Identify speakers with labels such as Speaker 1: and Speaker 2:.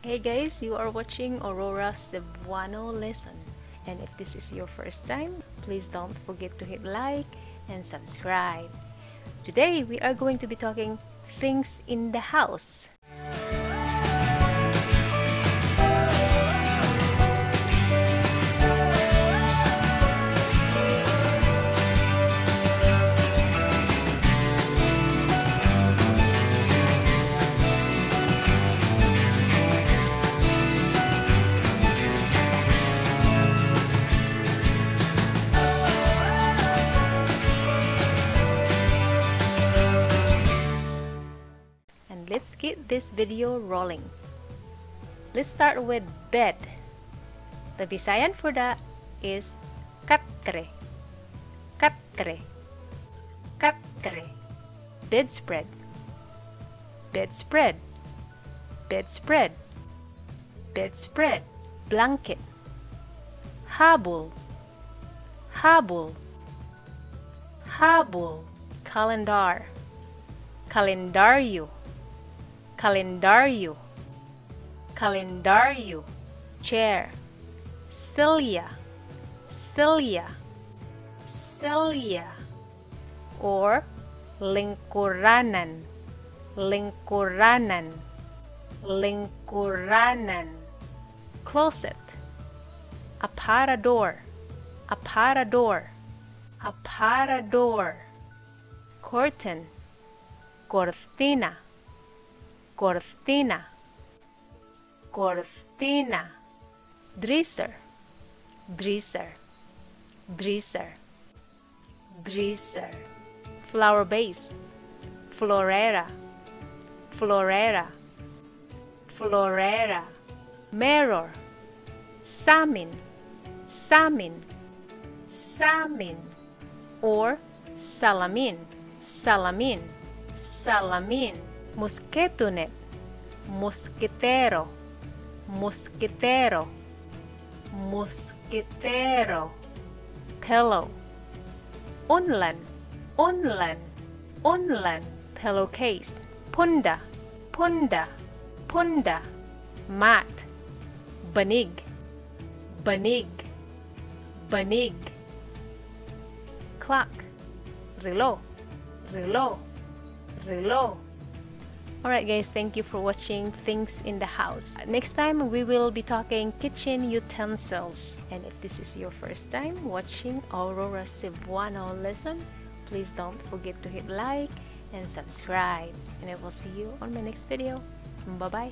Speaker 1: Hey guys, you are watching Aurora Cebuano lesson, and if this is your first time, please don't forget to hit like and subscribe. Today we are going to be talking things in the house. Let's get this video rolling. Let's start with bed. The Bisayan for that is katre, katre, katre. Bedspread, bedspread, bedspread, bedspread. Blanket, habol, habol, habol. Calendar, calendario, calendario, calendario. Chair, Celia, Celia, Celia. Or lingkuranan, lingkuranan, lingkuranan. Closet, aparador, aparador, aparador. Curtain, cortina, cortina, cortina. Dresser, dresser, dresser, dresser. Flower vase, florera, florera, florera. Mirror, salmon, salmon, salmon. Or salamin, salamin, salamin. Mosquito net, mosquitero, mosquitero, mosquitero. Pillow, unlan, unlan, unlan. Pillowcase, punda, punda, punda. Mat, banig, banig, banig. Clock, reloj, reloj, reloj. Alright guys, thank you for watching Things in the House. Next time we will be talking kitchen utensils. And if this is your first time watching Aurora Cebuano lesson, please don't forget to hit like and subscribe. And I will see you on my next video. Bye bye.